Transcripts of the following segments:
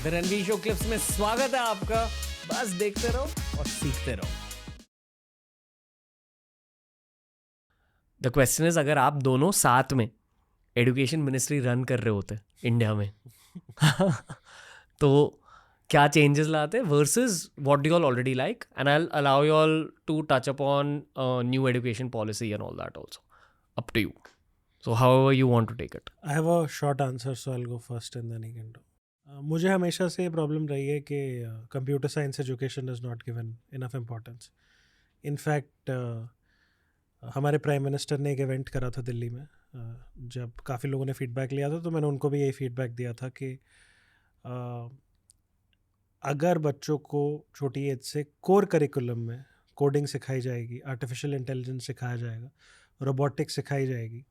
The Ranveer show clips में स्वागत है आपका। बस देखते रहो और सीखते रहो। द क्वेश्चन इज, अगर आप दोनों साथ में एजुकेशन मिनिस्ट्री रन कर रहे होते इंडिया में तो क्या चेंजेस लाते versus what do you all already like, and I will allow you all to touch upon new education policy and all that also, up to you, so however you want to take it. I have a short answer, so I will go first and then you can do. मुझे हमेशा से ये problem रही है कि computer science education is not given enough importance. In fact हमारे prime minister ने एक इवेंट करा था दिल्ली में, जब काफ़ी लोगों ने फीडबैक लिया था, तो मैंने उनको भी यही फीडबैक दिया था कि अगर बच्चों को छोटी एज से कोर करिकुलम में कोडिंग सिखाई जाएगी, आर्टिफिशियल इंटेलिजेंस सिखाया जाएगा, रोबोटिक्स सिखाई जाएगी,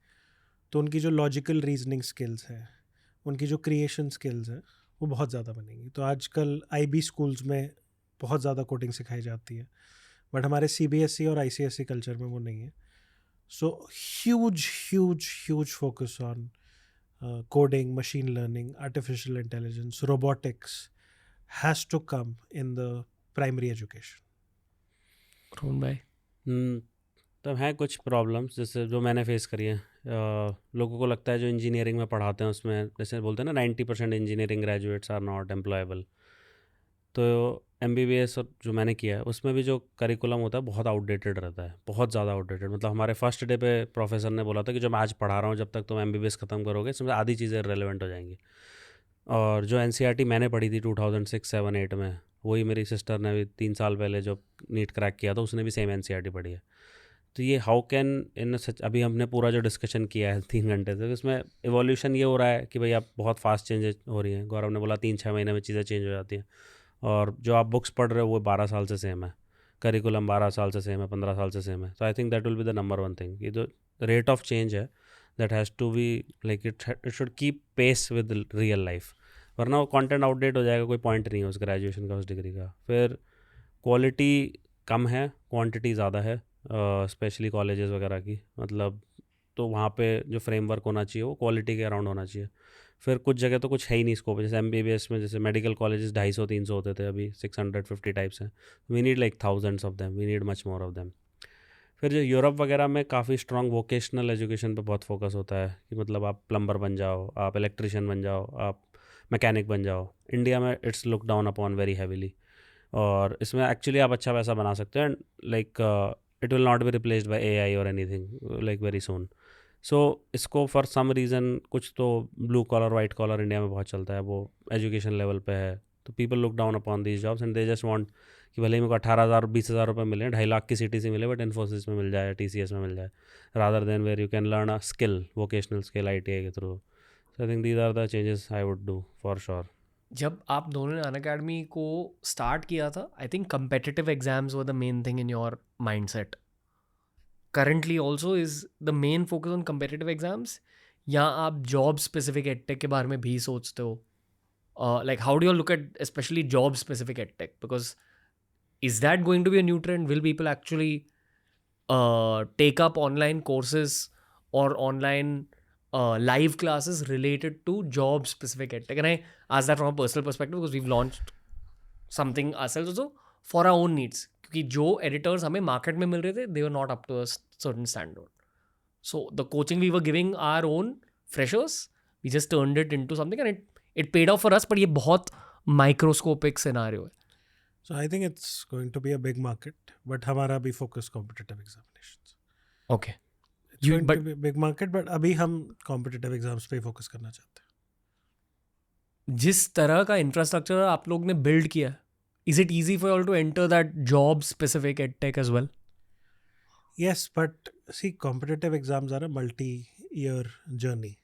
तो उनकी जो लॉजिकल रीजनिंग स्किल्स हैं, उनकी जो क्रिएशन स्किल्स हैं, वो बहुत ज़्यादा बनेंगी। तो आजकल IB स्कूल्स में बहुत ज़्यादा कोडिंग सिखाई जाती है, बट हमारे CBSE और ICSE कल्चर में वो नहीं है। So huge focus on coding, machine learning, artificial intelligence, robotics has to come in the primary education. Rohan भाई, तो हैं कुछ प्रॉब्लम्स जैसे जो मैंने फेस करी है। लोगों को लगता है जो इंजीनियरिंग में पढ़ाते हैं उसमें, जैसे बोलते हैं ना 90% engineering graduates are not employable. तो MBBS और जो मैंने किया है उसमें भी जो करिकुलम होता है बहुत आउटडेटेड रहता है, बहुत ज़्यादा आउटडेटेड। मतलब हमारे फर्स्ट डे पे प्रोफेसर ने बोला था कि जो मैं आज पढ़ा रहा हूँ, जब तक तुम MBBS ख़त्म करोगे इसमें आधी चीज़ें रेलेवेंट हो जाएंगी। और जो NCERT मैंने पढ़ी थी 2006, 7, 8 में, वही मेरी सिस्टर ने भी 3 साल पहले जो नीट क्रैक किया था उसने भी सेम NCERT पढ़ी है। तो ये हाउ कैन इन सच, अभी हमने पूरा जो डिस्कशन किया है 3 घंटे से, इसमें इवोल्यूशन ये हो रहा है कि भाई आप बहुत फास्ट चेंजेस हो रही हैं। गौरव ने बोला 3-6 महीने में चीज़ें चेंज हो जाती हैं, और जो आप बुक्स पढ़ रहे हो वो 12 साल से सेम है, करिकुलम 12 साल से सेम है, 15 साल से सेम है। तो I think that will be the number one thing कि जो रेट ऑफ चेंज है that has to be like it should keep pace with real life, वरना वो कंटेंट आउटडेट हो जाएगा, कोई पॉइंट नहीं है उस ग्रेजुएशन का, उस डिग्री का। फिर क्वालिटी कम है, क्वांटिटी ज़्यादा है, स्पेशली कॉलेजेस वगैरह की। मतलब तो वहाँ पे जो फ्रेमवर्क होना चाहिए वो क्वालिटी के अराउंड होना चाहिए। फिर कुछ जगह तो कुछ है ही नहीं स्कोप, जैसे MBBS में जैसे मेडिकल कॉलेजेस 250-300 होते थे, अभी 650 टाइप्स हैं। We need like thousands of them, we need much more of them. फिर जो यूरोप वगैरह में काफ़ी स्ट्रॉन्ग वोकेशनल एजुकेशन पे बहुत फोकस होता है कि मतलब आप प्लम्बर बन जाओ, आप इलेक्ट्रिशियन बन जाओ, आप मैकेनिक बन जाओ। इंडिया में it's look down upon very heavily, और इसमें एक्चुअली आप अच्छा पैसा बना सकते हैं। Like it will not be replaced by AI और anything like very soon. So इसको फॉर सम रीज़न, कुछ तो blue collar white collar India में बहुत चलता है, वो एजुकेशन लेवल पे है, तो people look down upon these jobs and they just want कि भले ही मेरे को 18,000 20,000 रुपये मिले, 2.5 लाख की CTC मिले, बट इन्फोसिस में मिल जाए, TCS में मिल जाए, rather than where you can learn a skill, vocational skill ITI के through. So I think these are the changes I would do for sure. जब आप दोनों ने अनअकैडमी को स्टार्ट किया था, I think competitive exams were the main thing in your mindset. Currently also is the main focus on competitive exams, या आप job specific edtech के बारे में भी सोचते हो? Like how do you look at specially job specific edtech, because is that going to be a new trend? Will people actually take up online courses or online live classes related to job specific edtech? And I ask that from a personal perspective because we've launched something ourselves also for our own needs, क्योंकि जो editors हमें market में मिल रहे थे, they were not up to a certain standard. So the coaching we were giving our own freshers, we just turned it into something and it paid off for us. but ये बहुत microscopic scenario है. So I think it's going to be a big market, but हमारा भी focus competitive examinations. Okay. It's going to be a big market, but अभी हम competitive exams पे focus करना चाहते हैं। जिस तरह का इंफ्रास्ट्रक्चर आप लोग ने बिल्ड किया है, is it easy for you all to enter that job specific edtech as well? Yes, but see, competitive exams are a multi-year journey,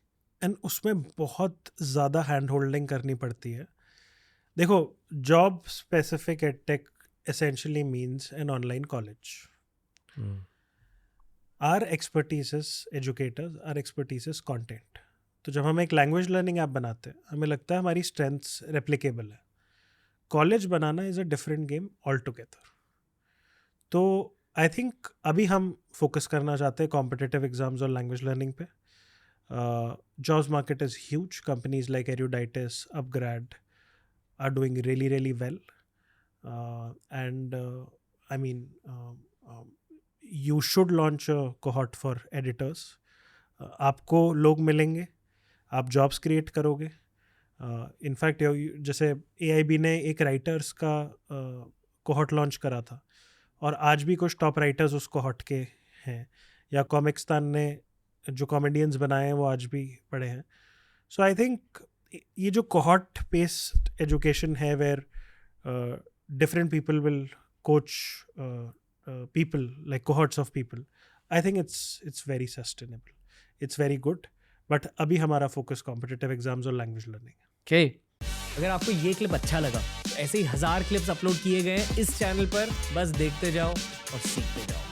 and उसमें बहुत ज़्यादा hand holding करनी पड़ती है। देखो, job specific edtech essentially means an online college. Our expertise as educators, our expertise is content. तो जब हम एक लैंग्वेज लर्निंग ऐप बनाते हैं, हमें लगता है हमारी स्ट्रेंथ्स रेप्लिकेबल है। कॉलेज बनाना is a different game all together. तो आई थिंक अभी हम फोकस करना चाहते हैं कॉम्पिटिटिव एग्जाम्स और लैंग्वेज लर्निंग पे। Jobs market is huge. Companies like Eruditus, upGrad, are doing really, really well. And I mean, you should launch a cohort for editors. आपको लोग मिलेंगे, आप जॉब्स क्रिएट करोगे. इनफैक्ट जैसे AIB ने एक राइटर्स का कोहॉर्ट लॉन्च करा था और आज भी कुछ टॉप राइटर्स उस कोहॉर्ट के हैं, या कॉमिक्सतान ने जो कॉमेडियंस बनाए हैं वो आज भी पढ़े हैं. सो आई थिंक ये जो कोहॉर्ट बेस्ड एजुकेशन है where different people will coach people, like cohorts of people, I think it's very sustainable, it's very good. But अभी हमारा फोकस कॉम्पिटिटिव एग्जाम्स और लैंग्वेज लर्निंग है. ओके, अगर आपको ये क्लिप अच्छा लगा तो ऐसे ही 1000 क्लिप्स अपलोड किए गए हैं इस चैनल पर. बस देखते जाओ और सीखते जाओ.